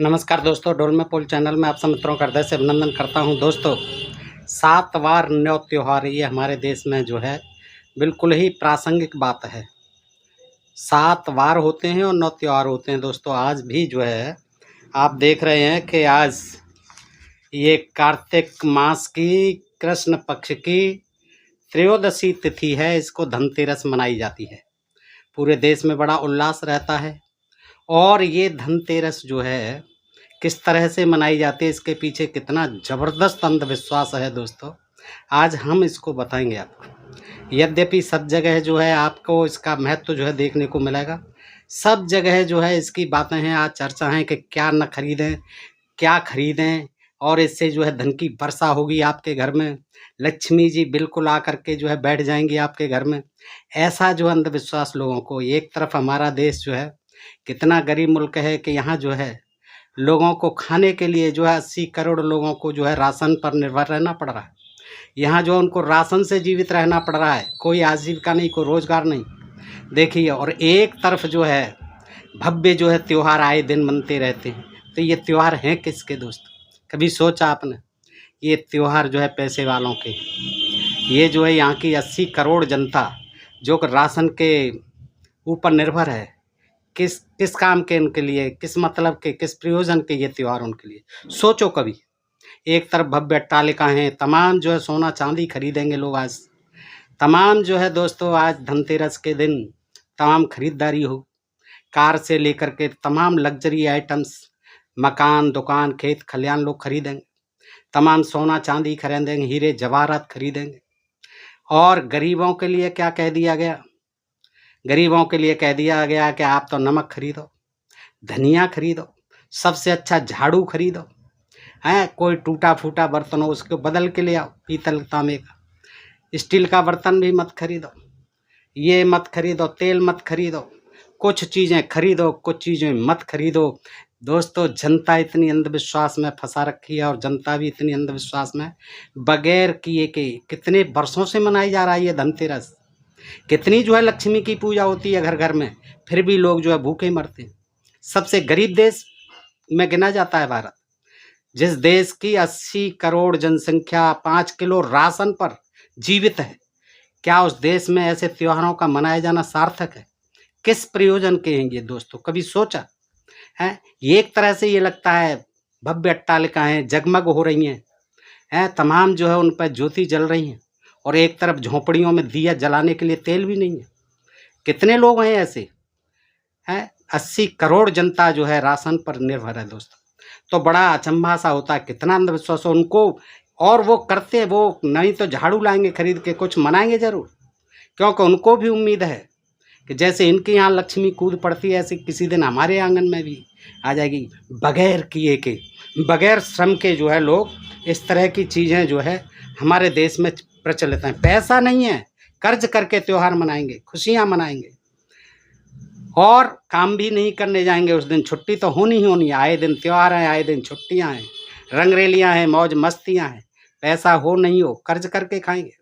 नमस्कार दोस्तों, डोलमे पोल चैनल में आप सब मित्रों का हृदय से अभिनंदन करता हूं। दोस्तों, 7 वार 9 त्यौहार ये हमारे देश में जो है बिल्कुल ही प्रासंगिक बात है। 7 वार होते हैं और 9 त्यौहार होते हैं। दोस्तों, आज भी जो है आप देख रहे हैं कि आज ये कार्तिक मास की कृष्ण पक्ष की त्रयोदशी तिथि है। इसको धनतेरस मनाई जाती है। पूरे देश में बड़ा उल्लास रहता है। और ये धनतेरस जो है किस तरह से मनाई जाती है, इसके पीछे कितना ज़बरदस्त अंधविश्वास है दोस्तों, आज हम इसको बताएंगे आपको। यद्यपि सब जगह जो है आपको इसका महत्व जो है देखने को मिलेगा। सब जगह जो है इसकी बातें हैं, आज चर्चा है कि क्या न खरीदें, क्या खरीदें, और इससे जो है धन की वर्षा होगी आपके घर में, लक्ष्मी जी बिल्कुल आकर के जो है बैठ जाएंगी आपके घर में। ऐसा जो अंधविश्वास लोगों को, एक तरफ हमारा देश जो है कितना गरीब मुल्क है कि यहाँ जो है लोगों को खाने के लिए जो है 80 करोड़ लोगों को जो है राशन पर निर्भर रहना पड़ रहा है। यहाँ जो उनको राशन से जीवित रहना पड़ रहा है, कोई आजीविका नहीं, कोई रोजगार नहीं। देखिए, और एक तरफ जो है भव्य जो है त्यौहार आए दिन मनते रहते हैं। तो ये त्यौहार हैं किसके दोस्तों? कभी सोचा आपने? ये त्यौहार जो है पैसे वालों के। ये जो है यहाँ की 80 करोड़ जनता जो राशन के ऊपर निर्भर है, किस किस काम के उनके लिए, किस मतलब के, किस प्रयोजन के ये त्यौहार उनके लिए? सोचो कभी। एक तरफ भव्य अट्टालिका हैं, तमाम जो है सोना चांदी खरीदेंगे लोग आज। तमाम जो है दोस्तों आज धनतेरस के दिन तमाम खरीदारी हो, कार से लेकर के तमाम लग्जरी आइटम्स, मकान, दुकान, खेत खलियान लोग खरीदेंगे। तमाम सोना चांदी खरीदेंगे, हीरे जवाहरात खरीदेंगे। और गरीबों के लिए क्या कह दिया गया? गरीबों के लिए कह दिया गया कि आप तो नमक खरीदो, धनिया खरीदो, सबसे अच्छा झाड़ू खरीदो, हैं कोई टूटा फूटा बर्तन हो उसको बदल के ले आओ, पीतल तांबे का। स्टील का बर्तन भी मत खरीदो, ये मत खरीदो, तेल मत खरीदो, कुछ चीज़ें खरीदो, कुछ चीज़ें मत खरीदो। दोस्तों, जनता इतनी अंधविश्वास में फंसा रखी है, और जनता भी इतनी अंधविश्वास में बगैर किए के कितने वर्षों से मनाई जा रहा है ये धनतेरस। कितनी जो है लक्ष्मी की पूजा होती है घर घर में, फिर भी लोग जो है भूखे मरते हैं। सबसे गरीब देश में गिना जाता है भारत। जिस देश की 80 करोड़ जनसंख्या 5 किलो राशन पर जीवित है, क्या उस देश में ऐसे त्योहारों का मनाया जाना सार्थक है? किस प्रयोजन के हैं ये दोस्तों? कभी सोचा है? एक तरह से ये लगता है भव्य अट्टालिकाएं जगमग हो रही हैं, तमाम जो है उन पर ज्योति जल रही हैं, और एक तरफ झोंपड़ियों में दिया जलाने के लिए तेल भी नहीं है। कितने लोग हैं ऐसे? हैं 80 करोड़ जनता जो है राशन पर निर्भर है दोस्तों। तो बड़ा अचंभा सा होता है, कितना अंधविश्वास हो उनको। और वो करते, वो नहीं तो झाड़ू लाएंगे खरीद के, कुछ मनाएंगे जरूर, क्योंकि उनको भी उम्मीद है कि जैसे इनके यहाँ लक्ष्मी कूद पड़ती है, ऐसे किसी दिन हमारे आंगन में भी आ जाएगी। बगैर किए के, बगैर श्रम के जो है लोग इस तरह की चीज़ें जो है हमारे देश में प्रचलित हैं। पैसा नहीं है, कर्ज करके त्यौहार मनाएंगे, खुशियाँ मनाएंगे, और काम भी नहीं करने जाएंगे उस दिन। छुट्टी तो होनी ही होनी है। आए दिन त्यौहार हैं, आए दिन छुट्टियां हैं, रंगरेलियां हैं, मौज मस्तियां हैं। पैसा हो नहीं हो, कर्ज करके खाएंगे।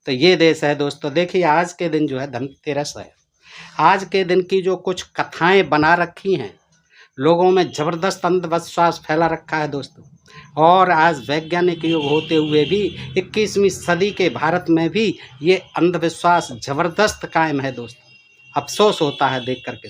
तो ये देश है दोस्तों। देखिए, आज के दिन जो है धनतेरस है। आज के दिन की जो कुछ कथाएं बना रखी हैं, लोगों में ज़बरदस्त अंधविश्वास फैला रखा है दोस्तों। और आज वैज्ञानिक युग होते हुए भी 21वीं सदी के भारत में भी ये अंधविश्वास ज़बरदस्त कायम है दोस्तों। अफसोस होता है देख करके।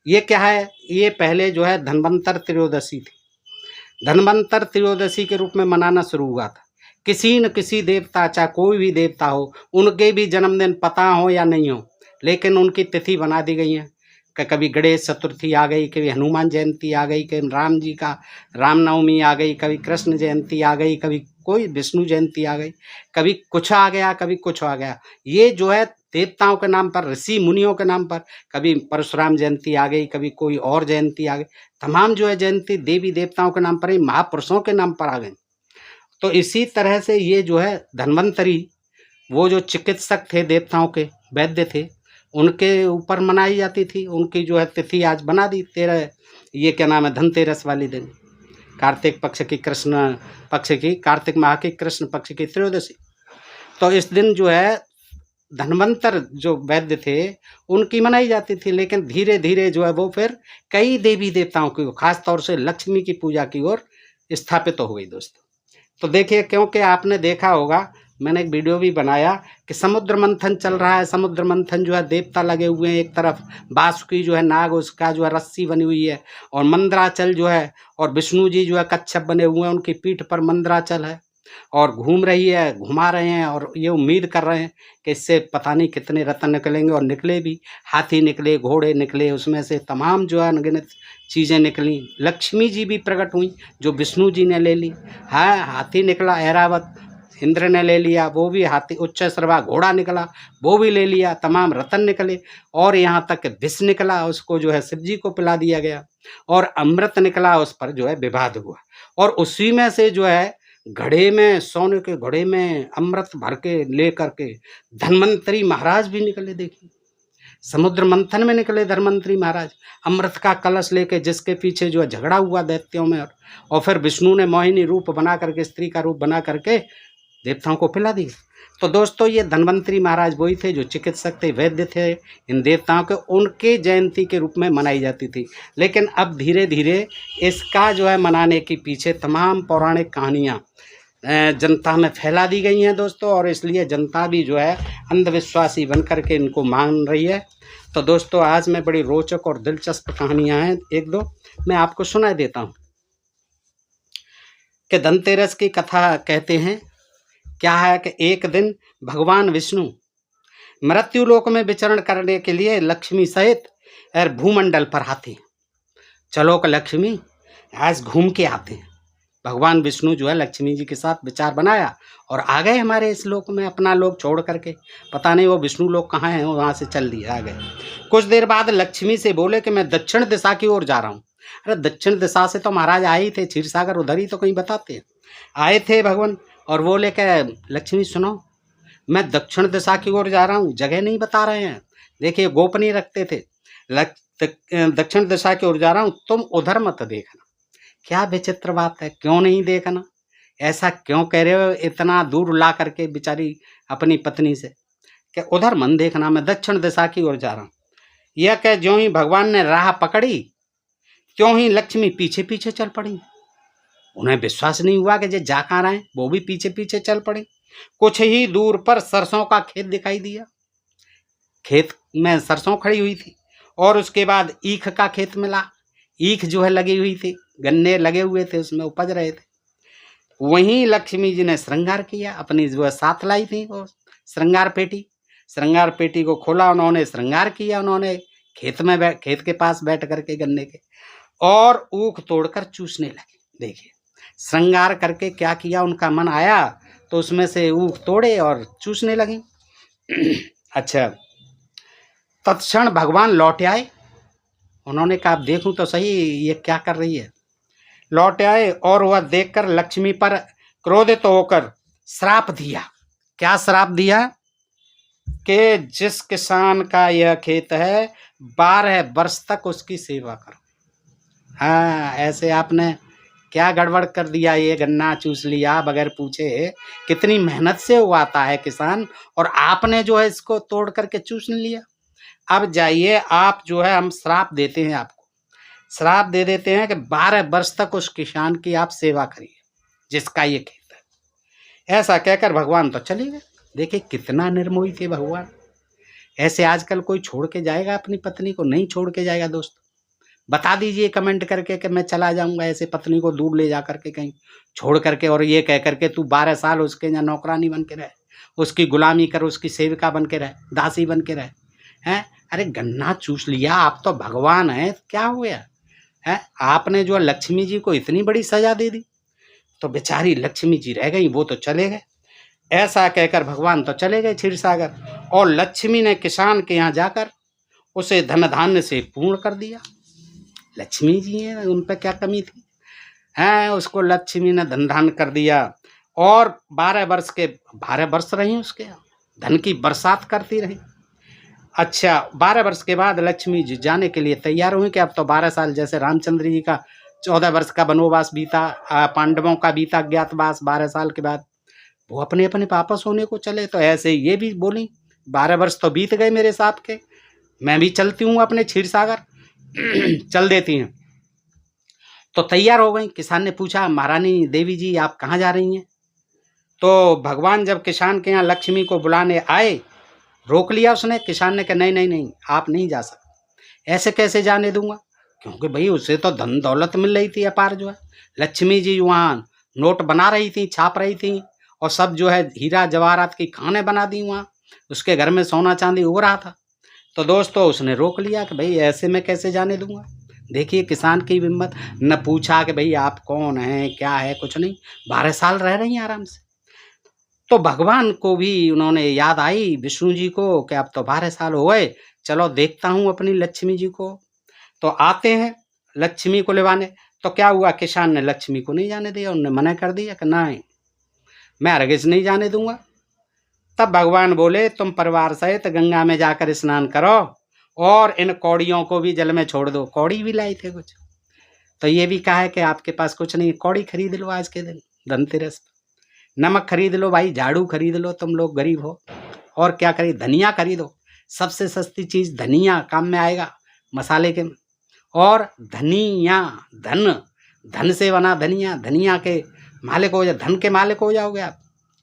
ये क्या है? ये पहले जो है धन्वंतर त्रयोदशी थी। धन्वंतर त्रयोदशी के रूप में मनाना शुरू हुआ था। किसी न किसी देवता, चाहे कोई भी देवता हो, उनके भी जन्मदिन पता हो या नहीं हो, लेकिन उनकी तिथि बना दी गई है कि कभी गणेश चतुर्थी आ गई, कभी हनुमान जयंती आ गई, कभी राम जी का रामनवमी आ गई, कभी कृष्ण जयंती आ गई, कभी कोई विष्णु जयंती आ गई, कभी कुछ आ गया, कभी कुछ आ गया। ये जो है देवताओं के नाम पर, ऋषि मुनियों के नाम पर, कभी परशुराम जयंती आ गई, कभी कोई और जयंती आ गई। तमाम जो है जयंती देवी देवताओं के नाम पर ही, महापुरुषों के नाम पर आ गई। तो इसी तरह से ये जो है धन्वंतरी, वो जो चिकित्सक थे, देवताओं के वैद्य थे, उनके ऊपर मनाई जाती थी। उनकी जो है तिथि आज बना दी 13, ये क्या नाम है, धनतेरस वाली दिन, कार्तिक पक्ष की, कृष्ण पक्ष की, कार्तिक माह की कृष्ण पक्ष की त्रयोदशी। तो इस दिन जो है धन्वंतर जो वैद्य थे उनकी मनाई जाती थी, लेकिन धीरे धीरे जो है वो फिर कई देवी देवताओं की, खास तौर से लक्ष्मी की पूजा की ओर स्थापित हो गई दोस्तों। तो देखिए, क्योंकि आपने देखा होगा, मैंने एक वीडियो भी बनाया कि समुद्र मंथन चल रहा है। समुद्र मंथन जो है देवता लगे हुए हैं, एक तरफ बासुकी जो है नाग, उसका जो है रस्सी बनी हुई है, और मंदराचल जो है, और विष्णु जी जो है कच्छप बने हुए हैं, उनकी पीठ पर मंदराचल है और घूम रही है, घुमा रहे हैं, और ये उम्मीद कर रहे हैं कि इससे पता नहीं कितने रत्न निकलेंगे, और निकले भी। हाथी निकले, घोड़े निकले, उसमें से तमाम जो है अनगिनत चीज़ें निकली। लक्ष्मी जी भी प्रकट हुई जो विष्णु जी ने ले ली। हाँ, हाथी निकला ऐरावत, इंद्र ने ले लिया, वो भी हाथी। उच्च श्रवा घोड़ा निकला, वो भी ले लिया। तमाम रतन निकले, और यहाँ तक विष निकला, उसको जो है शिव जी को पिला दिया गया। और अमृत निकला, उस पर जो है विवाद हुआ। और उसी में से जो है घड़े में, सोने के घड़े में अमृत भर के ले करके धन्वंतरी महाराज भी निकले। देखिए, समुद्र मंथन में निकले धन्वंतरी महाराज, अमृत का कलश लेके, जिसके पीछे जो है झगड़ा हुआ दैत्यों में, और फिर विष्णु ने मोहिनी रूप बना करके, स्त्री का रूप बना करके देवताओं को पिला दिया। तो दोस्तों, ये धन्वंतरी महाराज वही थे जो चिकित्सक थे, वैद्य थे इन देवताओं के। उनके जयंती के रूप में मनाई जाती थी। लेकिन अब धीरे धीरे इसका जो है मनाने के पीछे तमाम पौराणिक कहानियाँ जनता में फैला दी गई हैं दोस्तों, और इसलिए जनता भी जो है अंधविश्वासी बन करके इनको मान रही है। तो दोस्तों, आज में बड़ी रोचक और दिलचस्प कहानियाँ हैं, एक दो मैं आपको सुना देता हूँ। कि धनतेरस की कथा कहते हैं, क्या है कि एक दिन भगवान विष्णु मृत्युलोक में विचरण करने के लिए लक्ष्मी सहित भूमंडल पर आते हैं। चलो कि लक्ष्मी आज घूम के आते हैं। भगवान विष्णु जो है लक्ष्मी जी के साथ विचार बनाया और आ गए हमारे इस लोक में, अपना लोक छोड़ करके। पता नहीं वो विष्णु लोक कहाँ है, वहाँ से चल दिए, आ गए। कुछ देर बाद लक्ष्मी से बोले कि मैं दक्षिण दिशा की ओर जा रहा हूँ। अरे दक्षिण दिशा से तो महाराज आए ही थे, क्षीर सागर उधर ही तो कहीं बताते हैं, आए थे भगवान। और वो लेके लक्ष्मी सुनो, मैं दक्षिण दिशा की ओर जा रहा हूँ, जगह नहीं बता रहे हैं। देखिए, गोपनीय रखते थे। दक्षिण दिशा की ओर जा रहा हूँ, तुम उधर मत देखना। क्या विचित्र बात है, क्यों नहीं देखना? ऐसा क्यों कह रहे हो, इतना दूर ला करके बेचारी अपनी पत्नी से, कि उधर मन देखना, मैं दक्षिण दिशा की ओर जा रहा हूँ। यह कह ज्यों ही भगवान ने राह पकड़ी, त्यों ही लक्ष्मी पीछे पीछे चल पड़ी। उन्हें विश्वास नहीं हुआ कि जे जा कहाँ रहे हैं, वो भी पीछे पीछे चल पड़े। कुछ ही दूर पर सरसों का खेत दिखाई दिया। खेत में सरसों खड़ी हुई थी, और उसके बाद ईख का खेत मिला। ईख जो है लगी हुई थी, गन्ने लगे हुए थे, उसमें उपज रहे थे। वहीं लक्ष्मी जी ने श्रृंगार किया, अपनी जो है साथ लाई थी वो श्रृंगार पेटी को खोला उन्होंने, श्रृंगार किया उन्होंने खेत के पास बैठ करके गन्ने के, और ऊख तोड़कर चूसने लगे। देखिए, श्रृंगार करके क्या किया, उनका मन आया तो उसमें से ऊख तोड़े और चूसने लगे। अच्छा, तत्क्षण भगवान लौट आए। उन्होंने कहा, देखूं तो सही ये क्या कर रही है। लौट आए और वह देखकर लक्ष्मी पर क्रोधित होकर श्राप दिया। क्या श्राप दिया? कि जिस किसान का यह खेत है 12 वर्ष तक उसकी सेवा करो। हाँ, ऐसे आपने क्या गड़बड़ कर दिया, ये गन्ना चूस लिया बगैर पूछे। कितनी मेहनत से उगाता है किसान, और आपने जो है इसको तोड़ करके चूस लिया। अब जाइए, आप जो है, हम श्राप देते हैं आपको, श्राप दे देते हैं कि 12 वर्ष तक उस किसान की आप सेवा करिए जिसका ये खेत है। ऐसा कहकर भगवान तो चले गए। देखिए, कितना निर्मोही थे भगवान। ऐसे आजकल कोई छोड़ के जाएगा अपनी पत्नी को? नहीं छोड़ के जाएगा दोस्तों। बता दीजिए कमेंट करके कि मैं चला जाऊंगा ऐसे पत्नी को दूर ले जा करके कहीं छोड़ करके, और ये कह करके तू 12 साल उसके यहाँ नौकरानी बन के रहे, उसकी गुलामी कर, उसकी सेविका बन के रहे, दासी बन के रहे हैं। अरे गन्ना चूस लिया, आप तो भगवान हैं, क्या हो गया है? आपने जो लक्ष्मी जी को इतनी बड़ी सजा दे दी, तो बेचारी लक्ष्मी जी रह गई, वो तो चले गए। ऐसा कहकर भगवान तो चले गए क्षीर सागर, और लक्ष्मी ने किसान के यहाँ जाकर उसे धन धान्य से पूर्ण कर दिया। लक्ष्मी जी हैं, उन पर क्या कमी थी? हैं, उसको लक्ष्मी ने धन धान कर दिया, और 12 वर्ष रही उसके यहाँ, धन की बरसात करती रही। अच्छा, 12 वर्ष के बाद लक्ष्मी जी जाने के लिए तैयार हुई कि अब तो 12 साल, जैसे रामचंद्र जी का 14 वर्ष का वनवास बीता, पांडवों का बीता अज्ञातवास, 12 साल के बाद वो अपने अपने वापस होने को चले। तो ऐसे ये भी बोली 12 वर्ष तो बीत गए मेरे साथ के, मैं भी चलती हूँ अपने क्षीर सागर चल देती हैं। तो तैयार हो गई। किसान ने पूछा, महारानी देवी जी आप कहाँ जा रही हैं? तो भगवान जब किसान के यहाँ लक्ष्मी को बुलाने आए, रोक लिया उसने। किसान ने कहा नहीं नहीं नहीं, आप नहीं जा सकते। ऐसे कैसे जाने दूंगा? क्योंकि भाई उसे तो धन दौलत मिल रही थी अपार जो है। लक्ष्मी जी वहाँ नोट बना रही थी, छाप रही थी, और सब जो है हीरा जवाहरात की खाने बना दी वहाँ। उसके घर में सोना चांदी उग रहा था। तो दोस्तों उसने रोक लिया कि भाई ऐसे मैं कैसे जाने दूंगा। देखिए किसान की हिम्मत, न पूछा कि भाई आप कौन हैं क्या है, कुछ नहीं। 12 साल रह रही हैं आराम से। तो भगवान को भी उन्होंने याद आई, विष्णु जी को, कि अब तो 12 साल हो गए, चलो देखता हूँ अपनी लक्ष्मी जी को। तो आते हैं लक्ष्मी को लेवाने। तो क्या हुआ, किसान ने लक्ष्मी को नहीं जाने दिया, उन्होंने मना कर दिया कि नहीं मैं हरगिज नहीं जाने दूंगा। तब भगवान बोले तुम परिवार सहित गंगा में जाकर स्नान करो और इन कौड़ियों को भी जल में छोड़ दो। कौड़ी भी लाई थे कुछ। तो ये भी कहा है कि आपके पास कुछ नहीं, कौड़ी खरीद लो आज के दिन धनतेरस। नमक खरीद लो भाई, झाड़ू खरीद लो, तुम लोग गरीब हो। और क्या खरीद, धनिया खरीदो, सबसे सस्ती चीज धनिया काम में आएगा मसाले के। और धनिया, धन, धन से बना धनिया, धनिया के मालिक हो जाए, धन के मालिक हो जाओगे आप।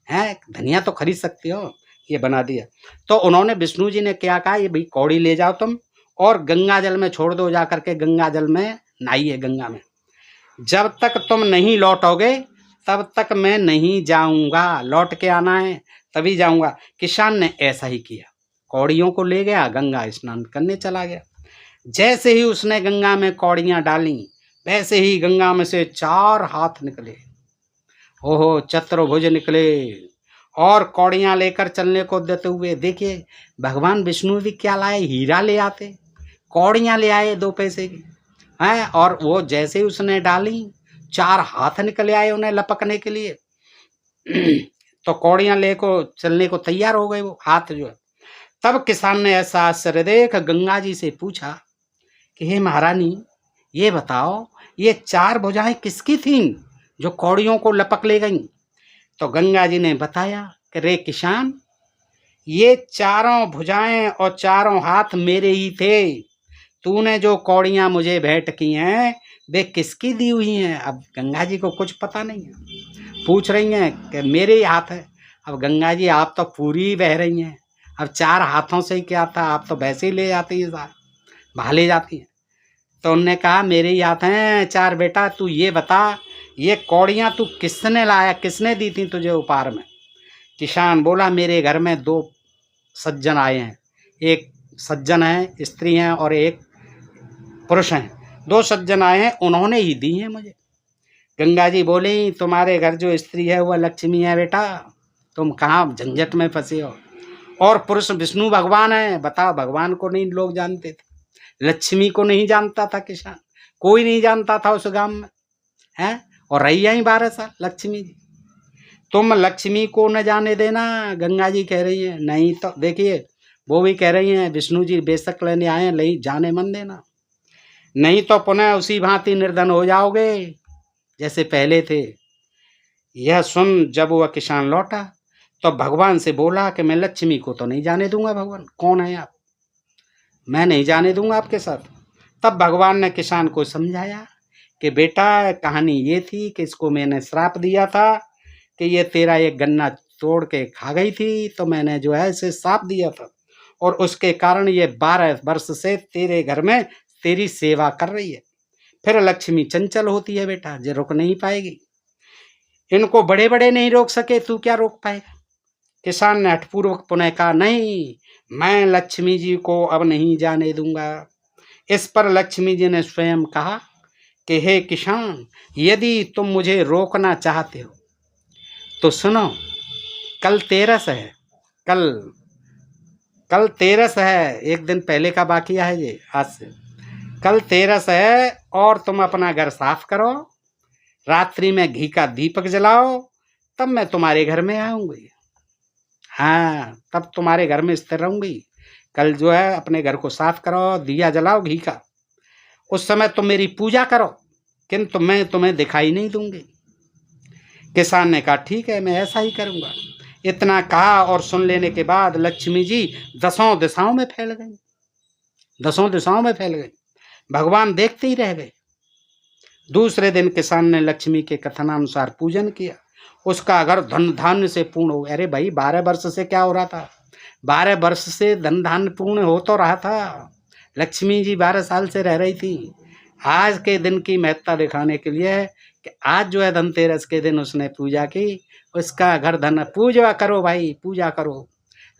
हैं, धनिया तो खरीद सकते हो। ये बना दिया। तो उन्होंने, विष्णु जी ने क्या कहा, ये भाई कौड़ी ले जाओ तुम और गंगा जल में छोड़ दो, जाकर के गंगा जल में नहाइए गंगा में। जब तक तुम नहीं लौटोगे तब तक मैं नहीं जाऊंगा, लौट के आना है तभी जाऊंगा। किसान ने ऐसा ही किया, कौड़ियों को ले गया, गंगा स्नान करने चला गया। जैसे ही उसने गंगा में कौड़ियां डाली, वैसे ही गंगा में से 4 हाथ निकले, ओहो चतुर्भुज निकले, और कौड़ियां लेकर चलने को देते हुए। देखिए भगवान विष्णु भी क्या लाए, हीरा ले आते, कौड़ियां ले आए 2 पैसे की हैं। और वो जैसे ही उसने डाली, 4 हाथ निकले आए उन्हें लपकने के लिए। तो कौड़ियां लेको चलने को तैयार हो गए वो हाथ जो है। तब किसान ने ऐसा आश्चर्य देख गंगा जी से पूछा कि हे महारानी ये बताओ, ये 4 भुजाएं किसकी थीं जो कौड़ियों को लपक ले गईं? तो गंगा जी ने बताया कि रे किसान, ये 4 भुजाएं और 4 हाथ मेरे ही थे। तूने जो कौड़ियां मुझे भेंट की हैं वे किसकी दी हुई हैं? अब गंगा जी को कुछ पता नहीं है, पूछ रही हैं कि मेरे ही हाथ है। अब गंगा जी आप तो पूरी बह रही हैं, अब 4 हाथों से ही क्या था, आप तो वैसे ही ले जाती है, बहा ले जाती हैं। तो उनने कहा मेरे ही हाथ हैं 4 बेटा, तू ये बता ये कौड़ियां तू किसने लाया, किसने दी थी तुझे उपहार में? किसान बोला मेरे घर में 2 सज्जन आए हैं, एक सज्जन है स्त्री हैं और एक पुरुष हैं। 2 सज्जन आए हैं, उन्होंने ही दी हैं मुझे। गंगा जी बोली तुम्हारे घर जो स्त्री है वह लक्ष्मी है बेटा, तुम कहाँ झंझट में फंसे हो। और पुरुष विष्णु भगवान है। बताओ, भगवान को नहीं लोग जानते थे, लक्ष्मी को नहीं जानता था किसान, कोई नहीं जानता था उस गांव में है। और रही आई 12 साल लक्ष्मी जी। तुम लक्ष्मी को न जाने देना, गंगा जी कह रही है। नहीं तो देखिए वो भी कह रही हैं विष्णु जी बेशक लेने आए हैं, नहीं जाने मन देना, नहीं तो पुनः उसी भांति निर्धन हो जाओगे जैसे पहले थे। यह सुन जब वह किसान लौटा तो भगवान से बोला कि मैं लक्ष्मी को तो नहीं जाने दूंगा। भगवान कौन है आप, मैं नहीं जाने दूंगा आपके साथ। तब भगवान ने किसान को समझाया कि बेटा कहानी ये थी कि इसको मैंने श्राप दिया था कि ये तेरा एक गन्ना तोड़ के खा गई थी, तो मैंने जो है इसे श्राप दिया था, और उसके कारण ये 12 वर्ष से तेरे घर में तेरी सेवा कर रही है। फिर लक्ष्मी चंचल होती है बेटा, जो रुक नहीं पाएगी। इनको बड़े बड़े नहीं रोक सके, तू क्या रोक पाएगा? किसान ने हठपूर्वक पुनः कहा नहीं, मैं लक्ष्मी जी को अब नहीं जाने दूंगा। इस पर लक्ष्मी जी ने स्वयं कहा कि हे किसान, यदि तुम मुझे रोकना चाहते हो तो सुनो, कल 13 है, कल 13 है, एक दिन पहले का बाकी है ये आज से। कल 13 है और तुम अपना घर साफ करो, रात्रि में घी का दीपक जलाओ, तब मैं तुम्हारे घर में आऊंगी। हाँ, तब तुम्हारे घर में स्थिर रहूंगी। कल जो है अपने घर को साफ करो, दिया जलाओ घी का, उस समय तुम मेरी पूजा करो, किंतु मैं तुम्हें दिखाई नहीं दूंगी। किसान ने कहा ठीक है, मैं ऐसा ही करूंगा। इतना कहा और सुन लेने के बाद लक्ष्मी जी दसों दिशाओं में फैल गई, दसों दिशाओं में फैल गई। भगवान देखते ही रह गए। दूसरे दिन किसान ने लक्ष्मी के कथनानुसार पूजन किया। उसका घर धन धान्य से पूर्ण हो गया। अरे भाई 12 वर्ष से क्या हो रहा था? 12 वर्ष से धन धान्य पूर्ण हो तो रहा था। लक्ष्मी जी 12 साल से रह रही थी। आज के दिन की महत्ता दिखाने के लिए कि आज जो है धनतेरस के दिन उसने पूजा की, उसका घर धन पूजा करो भाई, पूजा करो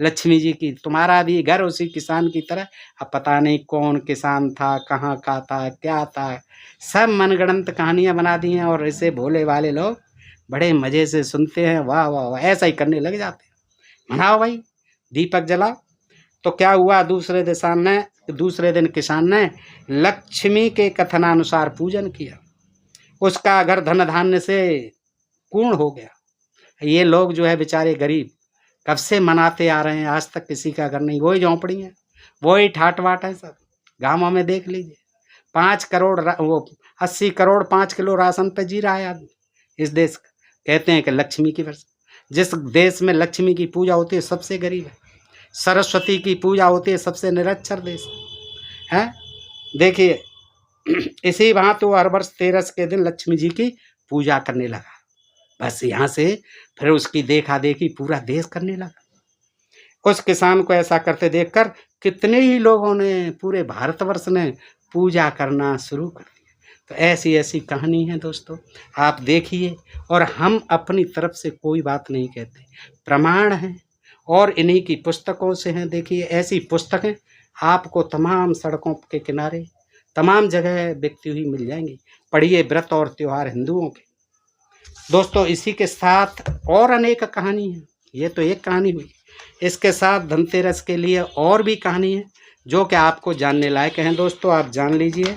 लक्ष्मी जी की। तुम्हारा भी घर उसी किसान की तरह। अब पता नहीं कौन किसान था, कहाँ का था, क्या था, सब मनगढ़ंत कहानियाँ बना दी हैं और ऐसे भोले वाले लोग बड़े मज़े से सुनते हैं। वाह वाह वाह, ऐसा ही करने लग जाते हैं। मनाओ भाई, दीपक जलाओ। तो क्या हुआ, दूसरे दिन किसान ने लक्ष्मी के कथनानुसार पूजन किया। उसका घर धन धान्य से पूर्ण हो गया। ये लोग जो है बेचारे गरीब कब से मनाते आ रहे हैं, आज तक किसी का घर नहीं। वही झोंपड़ी है, वही ठाट वाट है सब। गाँवों में देख लीजिए 80 करोड़ 5 किलो राशन पे जी रहा है आदमी इस देश का। कहते हैं कि लक्ष्मी की वर्षा। जिस देश में लक्ष्मी की पूजा होती है सबसे गरीब है, सरस्वती की पूजा होती है सबसे निरक्षर देश है। देखिए इसी भांति वो हर वर्ष 13 के दिन लक्ष्मी जी की पूजा करने लगा। बस यहाँ से फिर उसकी देखा देखी पूरा देश करने लगा। उस किसान को ऐसा करते देखकर कितने ही लोगों ने, पूरे भारतवर्ष ने पूजा करना शुरू कर दिया। तो ऐसी ऐसी कहानी है दोस्तों, आप देखिए। और हम अपनी तरफ से कोई बात नहीं कहते, प्रमाण हैं और इन्हीं की पुस्तकों से हैं। देखिए ऐसी पुस्तकें आपको तमाम सड़कों के किनारे तमाम जगह बिकती हुई मिल जाएंगी। पढ़िए व्रत और त्यौहार हिंदुओं के। दोस्तों इसी के साथ और अनेक कहानी है, ये तो एक कहानी हुई। इसके साथ धनतेरस के लिए और भी कहानी है जो कि आपको जानने लायक हैं। दोस्तों आप जान लीजिए,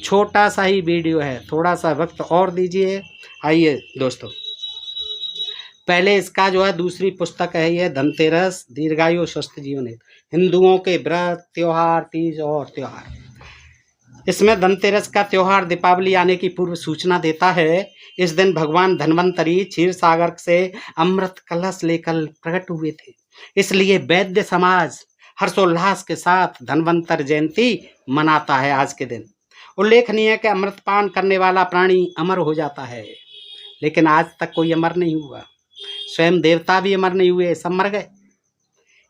छोटा सा ही वीडियो है, थोड़ा सा वक्त और दीजिए। आइए दोस्तों, पहले इसका जो है दूसरी पुस्तक है ये धनतेरस दीर्घायु स्वस्थ जीवन है, हिंदुओं के व्रत त्योहार तीज और त्योहार। इसमें धनतेरस का त्योहार दीपावली आने की पूर्व सूचना देता है। इस दिन भगवान धन्वंतरी क्षीर सागर से अमृत कलश लेकर प्रकट हुए थे, इसलिए वैद्य समाज हर्षोल्लास के साथ धन्वंतर जयंती मनाता है। आज के दिन उल्लेखनीय है कि अमृतपान करने वाला प्राणी अमर हो जाता है, लेकिन आज तक कोई अमर नहीं हुआ। स्वयं देवता भी अमर नहीं हुए, सब मर गए।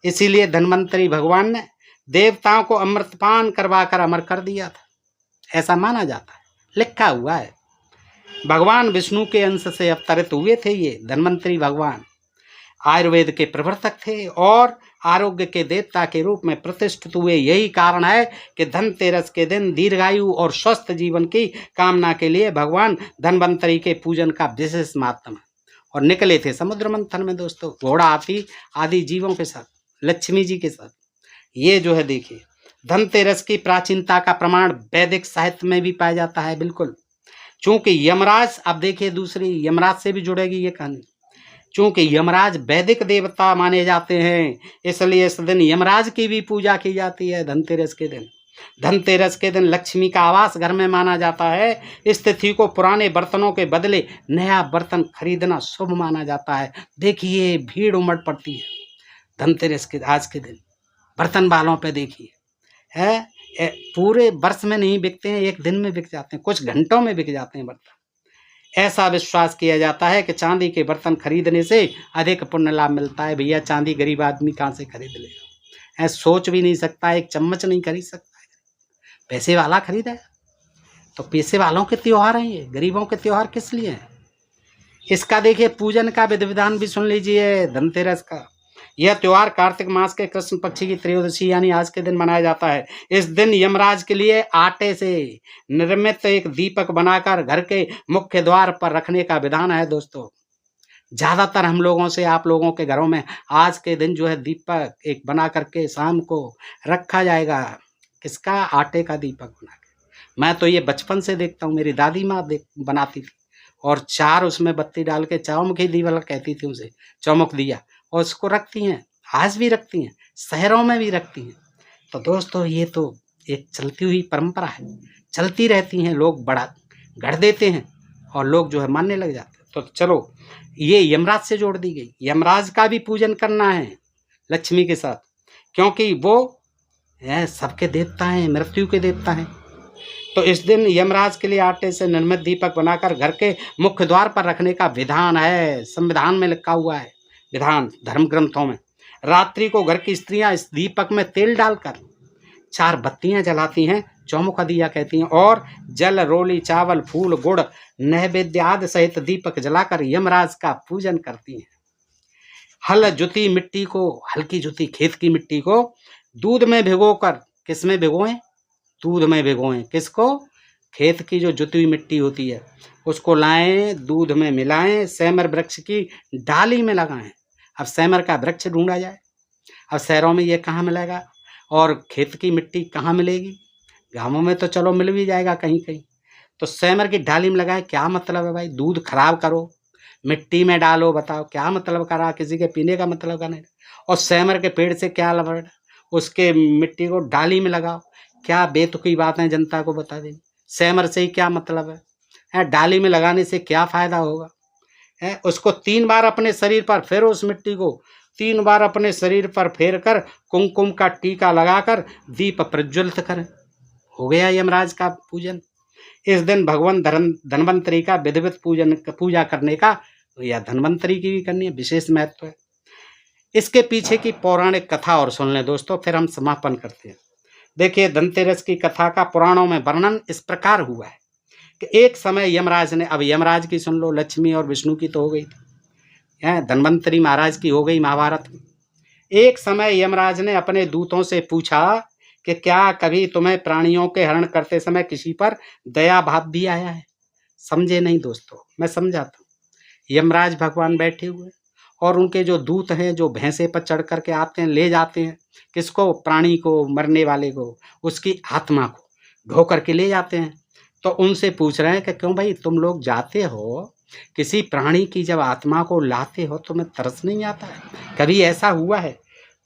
इसीलिए धन्वंतरी भगवान ने देवताओं को अमृतपान करवा कर अमर कर दिया था, ऐसा माना जाता है, लिखा हुआ है। भगवान विष्णु के अंश से अवतरित हुए थे ये धन्वंतरी भगवान। आयुर्वेद के प्रवर्तक थे और आरोग्य के देवता के रूप में प्रतिष्ठित हुए। यही कारण है कि धनतेरस के दिन दीर्घायु और स्वस्थ जीवन की कामना के लिए भगवान धन्वंतरी के पूजन का विशेष महत्व है। और निकले थे समुद्र मंथन में दोस्तों, घोड़ा हाथी आदि जीवों के साथ, लक्ष्मी जी के साथ। ये जो है देखिए, धनतेरस की प्राचीनता का प्रमाण वैदिक साहित्य में भी पाया जाता है। बिल्कुल, चूंकि यमराज, अब देखिए दूसरी यमराज से भी जुड़ेगी ये कहानी। चूंकि यमराज वैदिक देवता माने जाते हैं, इसलिए इस दिन यमराज की भी पूजा की जाती है धनतेरस के दिन। धनतेरस के दिन लक्ष्मी का आवास घर में माना जाता है। इस तिथि को पुराने बर्तनों के बदले नया बर्तन खरीदना शुभ माना जाता है। देखिए भीड़ उमड़ पड़ती है धनतेरस के आज के दिन। बर्तन वालों पे देखिए है, पूरे वर्ष में नहीं बिकते हैं, एक दिन में बिक जाते हैं, कुछ घंटों में बिक जाते हैं बर्तन। ऐसा विश्वास किया जाता है कि चांदी के बर्तन खरीदने से अधिक पुण्य लाभ मिलता है। भैया चांदी गरीब आदमी कहाँ से खरीद लेगा, ऐसा सोच भी नहीं सकता, एक चम्मच नहीं खरीद सकता है, पैसे वाला खरीदा। तो पैसे वालों के त्योहार हैं ये, गरीबों के त्योहार किस लिए हैं। इसका देखिए पूजन का विधि विधान भी सुन लीजिए धनतेरस का। यह त्योहार कार्तिक मास के कृष्ण पक्ष की त्रयोदशी यानी आज के दिन मनाया जाता है। इस दिन यमराज के लिए आटे से निर्मित एक दीपक बनाकर घर के मुख्य द्वार पर रखने का विधान है। दोस्तों ज़्यादातर हम लोगों से, आप लोगों के घरों में आज के दिन जो है दीपक एक बना करके शाम को रखा जाएगा। किसका? आटे का दीपक बना के। मैं तो ये बचपन से देखता हूँ, मेरी दादी माँ बनाती थी और 4 उसमें बत्ती डाल के चौमुखी दीवाला कहती थी उसे, चौमुख दिया, और उसको रखती हैं, आज भी रखती हैं, शहरों में भी रखती हैं। तो दोस्तों ये तो एक चलती हुई परंपरा है, चलती रहती हैं, लोग बड़ा गढ़ देते हैं और लोग जो है मानने लग जाते हैं। तो चलो ये यमराज से जोड़ दी गई। यमराज का भी पूजन करना है लक्ष्मी के साथ, क्योंकि वो सबके देवता हैं, मृत्यु के देवता हैं। तो इस दिन यमराज के लिए आटे से निर्मित दीपक बनाकर घर के मुख्य द्वार पर रखने का विधान है, संविधान में लिखा हुआ है, विधान धर्म ग्रंथों में। रात्रि को घर की स्त्रियां इस दीपक में तेल डालकर 4 बत्तियां जलाती हैं, चौमुखा दिया कहती हैं, और जल, रोली, चावल, फूल, गुड़, नैवेद्य आदि सहित दीपक जलाकर यमराज का पूजन करती हैं। हल जुती मिट्टी को, हल्की जुती खेत की मिट्टी को दूध में भिगोकर, किस में भिगोएं? दूध में भिगोएं। किसको? खेत की जो जुती हुई मिट्टी होती है उसको लाएं, दूध में मिलाएं, सेमर वृक्ष की डाली में लगाएं। अब सेमर का वृक्ष ढूंढा जाए। अब शहरों में ये कहाँ मिलेगा और खेत की मिट्टी कहाँ मिलेगी? गाँवों में तो चलो मिल भी जाएगा कहीं कहीं। तो सेमर की डाली में लगाएं। क्या मतलब है भाई? दूध खराब करो, मिट्टी में डालो, बताओ क्या मतलब करा? किसी के पीने का मतलब का नहीं। और सेमर के पेड़ से क्या लबड़, उसके मिट्टी को डाली में लगाओ। क्या बेतुकी बात है, जनता को बता दें। सेमर से ही क्या मतलब है? डाली में लगाने से क्या फायदा होगा? है उसको 3 बार अपने शरीर पर, फिर उस मिट्टी को 3 बार अपने शरीर पर फेर कर कुमकुम का टीका लगाकर दीप प्रज्वलित करें। हो गया यमराज का पूजन। इस दिन भगवान धन्वंतरी का विधिवत पूजा करने का, या धन्वंतरी की भी करनी है, विशेष महत्व है। इसके पीछे की पौराणिक कथा और सुन लें दोस्तों, फिर हम समापन करते हैं। देखिए, धनतेरस की कथा का पुराणों में वर्णन इस प्रकार हुआ है कि एक समय यमराज ने, अब यमराज की सुन लो, लक्ष्मी और विष्णु की तो हो गई थी, धन्वंतरी महाराज की हो गई महाभारत में। एक समय यमराज ने अपने दूतों से पूछा कि क्या कभी तुम्हें प्राणियों के हरण करते समय किसी पर दया भाव भी आया है? समझे नहीं दोस्तों, मैं समझाता हूँ। यमराज भगवान बैठे हुए और उनके जो दूत हैं, जो भैंसे पर चढ़ करके आते हैं, ले जाते हैं किसको? प्राणी को, मरने वाले को, उसकी आत्मा को ढो करके ले जाते हैं। तो उनसे पूछ रहे हैं कि क्यों भाई तुम लोग जाते हो, किसी प्राणी की जब आत्मा को लाते हो तुम्हें तरस नहीं आता है? कभी ऐसा हुआ है?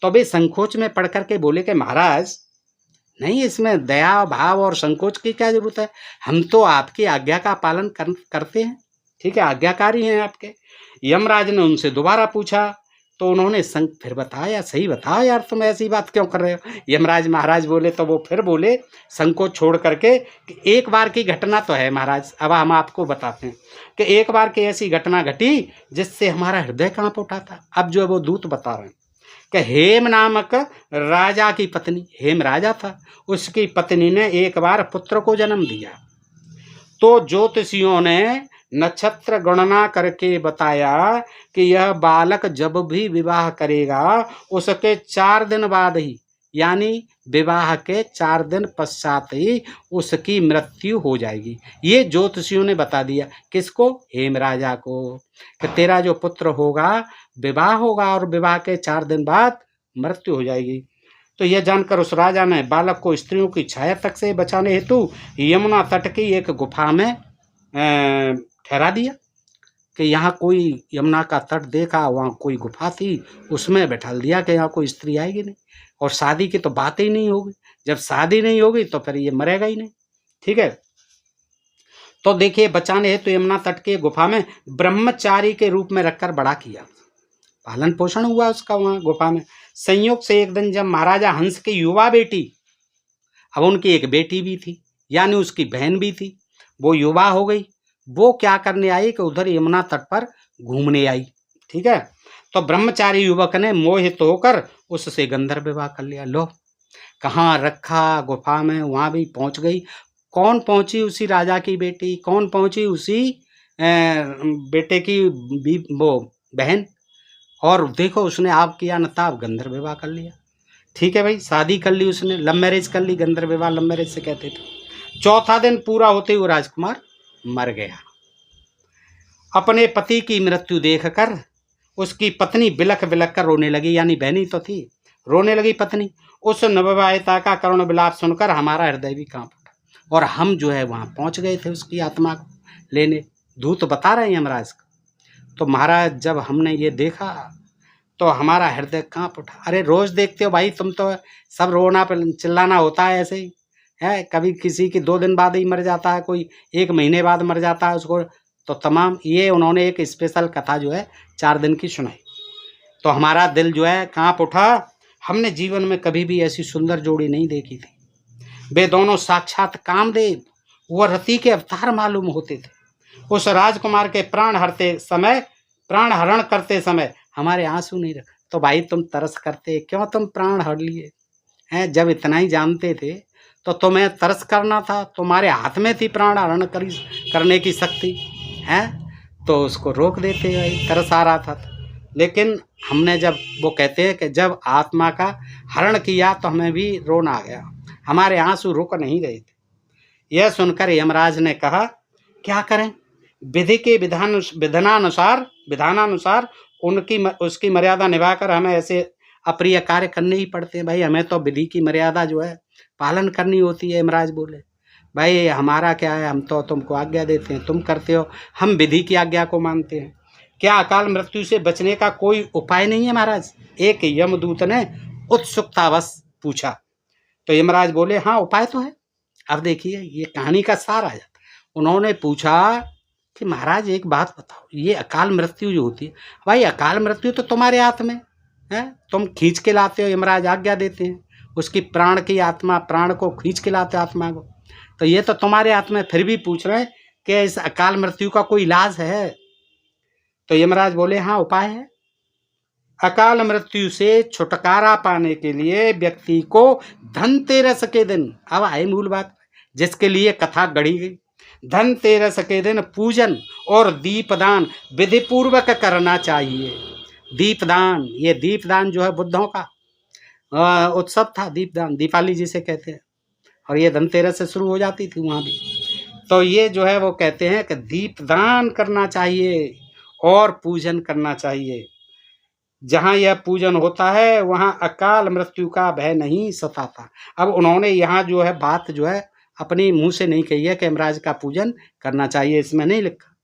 तो वे संकोच में पढ़ करके बोले कि महाराज नहीं, इसमें दया भाव और संकोच की क्या जरूरत है? हम तो आपकी आज्ञा का पालन करते हैं, ठीक है, आज्ञाकारी हैं आपके। यमराज ने उनसे दोबारा पूछा तो उन्होंने फिर बताया, सही बताओ यार, तुम ऐसी बात क्यों कर रहे हो? यमराज महाराज बोले तो वो फिर बोले संकोच छोड़ करके कि एक बार की घटना तो है महाराज, अब हम आपको बताते हैं कि एक बार की ऐसी घटना घटी जिससे हमारा हृदय कांप उठा था। अब जो है वो दूत बता रहे हैं कि हेम नामक राजा की पत्नी, हेम राजा था, उसकी पत्नी ने एक बार पुत्र को जन्म दिया। तो ज्योतिषियों ने नक्षत्र गणना करके बताया कि यह बालक जब भी विवाह करेगा उसके 4 दिन बाद ही, यानी विवाह के 4 दिन पश्चात ही उसकी मृत्यु हो जाएगी। ये ज्योतिषियों ने बता दिया। किसको? हेम राजा को, कि तेरा जो पुत्र होगा विवाह होगा और विवाह के 4 दिन बाद मृत्यु हो जाएगी। तो यह जानकर उस राजा ने बालक को स्त्रियों की छाया तक से बचाने हेतु यमुना तट की एक गुफा में ठहरा दिया कि यहाँ कोई, यमुना का तट देखा, वहाँ कोई गुफा थी, उसमें बैठा दिया कि यहाँ कोई स्त्री आएगी नहीं, और शादी की तो बात ही नहीं होगी। जब शादी नहीं होगी तो फिर ये मरेगा ही नहीं, ठीक है। तो देखिए, बचाने हेतु यमुना तट के गुफा में ब्रह्मचारी के रूप में रखकर बड़ा किया, पालन पोषण हुआ उसका वहाँ गुफा में। संयोग से एक दिन जब महाराजा हंस की युवा बेटी, अब उनकी एक बेटी भी थी, यानी उसकी बहन भी थी, वो युवा हो गई। वो क्या करने आई कि उधर यमुना तट पर घूमने आई, ठीक है। तो ब्रह्मचारी युवक ने मोहित होकर उससे गंधर्व विवाह कर लिया। लो, कहाँ रखा? गुफा में, वहाँ भी पहुँच गई। कौन पहुँची? उसी राजा की बेटी। कौन पहुँची? उसी बेटे की वो बहन। और देखो, उसने आप किया न ताब, गंधर्व विवाह कर लिया, ठीक है भाई, शादी कर ली उसने, लव मैरिज कर ली। गंधर्व विवाह लव मैरिज से कहते थे। 4था दिन पूरा होते हुए राजकुमार मर गया। अपने पति की मृत्यु देखकर उसकी पत्नी बिलख बिलख कर रोने लगी, यानी बहनी तो थी, रोने लगी पत्नी। उस नवविवाहिता का करुण विलाप सुनकर हमारा हृदय भी कांप उठा, और हम जो है वहाँ पहुँच गए थे उसकी आत्मा को लेने। दूत बता रहे हैं यमराज को। तो महाराज, जब हमने ये देखा तो हमारा हृदय कांप उठा। अरे रोज देखते हो भाई तुम तो, सब रोना चिल्लाना होता है ऐसे ही है। कभी किसी की 2 दिन बाद ही मर जाता है, कोई 1 महीने बाद मर जाता है, उसको तो तमाम ये उन्होंने एक स्पेशल कथा जो है 4 दिन की सुनाई, तो हमारा दिल जो है कांप उठा। हमने जीवन में कभी भी ऐसी सुंदर जोड़ी नहीं देखी थी। वे दोनों साक्षात कामदेव व रति के अवतार मालूम होते थे। उस राजकुमार के प्राण हरण करते समय हमारे आंसू नहीं रखे। तो भाई तुम तरस करते, क्यों तुम प्राण हर लिए हैं? जब इतना ही जानते थे तो तुम्हें तरस करना था, तुम्हारे हाथ में थी प्राण हरण करने की शक्ति है, तो उसको रोक देते। भाई तरस आ रहा था, लेकिन हमने जब वो कहते हैं कि जब आत्मा का हरण किया तो हमें भी रोना आ गया, हमारे आंसू रुक नहीं रहे थे। यह सुनकर यमराज ने कहा क्या करें, विधि के विधानानुसार उसकी मर्यादा निभाकर हमें ऐसे अप्रिय कार्य करने ही पड़ते हैं। भाई हमें तो विधि की मर्यादा जो है पालन करनी होती है। यमराज बोले भाई हमारा क्या है, हम तो तुमको आज्ञा देते हैं, तुम करते हो, हम विधि की आज्ञा को मानते हैं। क्या अकाल मृत्यु से बचने का कोई उपाय नहीं है महाराज? एक यमदूत ने उत्सुकतावश पूछा। तो यमराज बोले हाँ उपाय तो है। अब देखिए ये कहानी का सार आ जाता। उन्होंने पूछा कि महाराज एक बात बताओ, ये अकाल मृत्यु जो होती है, भाई अकाल मृत्यु तो तुम्हारे हाथ में है, तुम खींच के लाते हो, यमराज आज्ञा देते हैं, उसकी प्राण को खींच के लाते हो आत्मा को, तो ये तो तुम्हारे हाथ में। फिर भी पूछ रहे हैं कि इस अकाल मृत्यु का कोई इलाज है? तो यमराज बोले हाँ उपाय है। अकाल मृत्यु से छुटकारा पाने के लिए व्यक्ति को धनतेरस के दिन, अब आई मूल बात जिसके लिए कथा गढ़ी गई, धनतेरस के दिन पूजन और दीपदान विधि पूर्वक करना चाहिए। दीपदान, ये दीपदान जो है बुद्धों का उत्सव था, दीपदान दीपावली जिसे कहते हैं, और ये धनतेरस से शुरू हो जाती थी वहाँ भी। तो ये जो है वो कहते हैं कि दीपदान करना चाहिए और पूजन करना चाहिए। जहाँ यह पूजन होता है वहाँ अकाल मृत्यु का भय नहीं सताता। अब उन्होंने यहाँ जो है बात जो है अपनी मुंह से नहीं कही है कि यमराज का पूजन करना चाहिए, इसमें नहीं लिखा,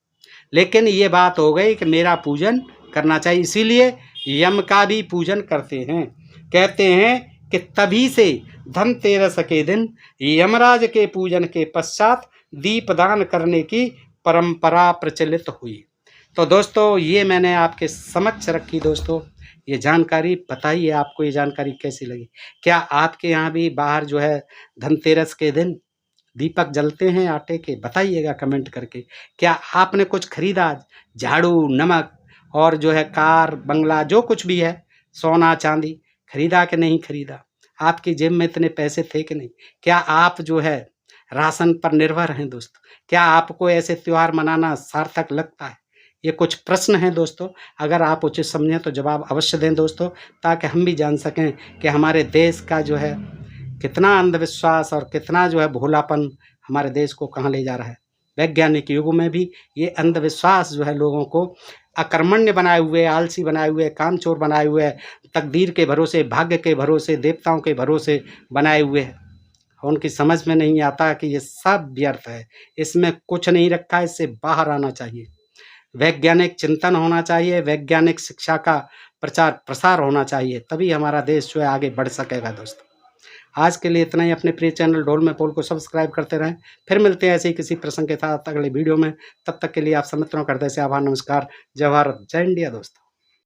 लेकिन ये बात हो गई कि मेरा पूजन करना चाहिए, इसीलिए यम का भी पूजन करते हैं। कहते हैं कि तभी से धनतेरस के दिन यमराज के पूजन के पश्चात दीपदान करने की परंपरा प्रचलित हुई। तो दोस्तों ये मैंने आपके समक्ष रखी। दोस्तों ये जानकारी बताइए आपको ये जानकारी कैसी लगी? क्या आपके यहाँ भी बाहर जो है धनतेरस के दिन दीपक जलते हैं आटे के? बताइएगा कमेंट करके। क्या आपने कुछ खरीदा, झाड़ू, नमक और जो है कार, बंगला, जो कुछ भी है, सोना चांदी खरीदा कि नहीं खरीदा? आपकी जेब में इतने पैसे थे कि नहीं? क्या आप जो है राशन पर निर्भर हैं दोस्तों? क्या आपको ऐसे त्यौहार मनाना सार्थक लगता है? ये कुछ प्रश्न हैं दोस्तों, अगर आप उचित समझें तो जवाब अवश्य दें दोस्तों, ताकि हम भी जान सकें कि हमारे देश का जो है कितना अंधविश्वास और कितना जो है भोलापन हमारे देश को कहाँ ले जा रहा है। वैज्ञानिक युग में भी ये अंधविश्वास जो है लोगों को अकर्मण्य बनाए हुए, आलसी बनाए हुए, कामचोर बनाए हुए, तकदीर के भरोसे, भाग्य के भरोसे, देवताओं के भरोसे बनाए हुए हैं। उनकी समझ में नहीं आता कि ये सब व्यर्थ है, इसमें कुछ नहीं रखा, इससे बाहर आना चाहिए। वैज्ञानिक चिंतन होना चाहिए, वैज्ञानिक शिक्षा का प्रचार प्रसार होना चाहिए, तभी हमारा देश जो है आगे बढ़ सकेगा। दोस्तों आज के लिए इतना ही। अपने प्रिय चैनल ढोल में पोल को सब्सक्राइब करते रहें। फिर मिलते हैं ऐसे ही किसी प्रसंग के साथ अगले वीडियो में। तब तक के लिए आप सब मित्रों का हृदय से आभार, नमस्कार, जय भारत, जय इंडिया दोस्तों।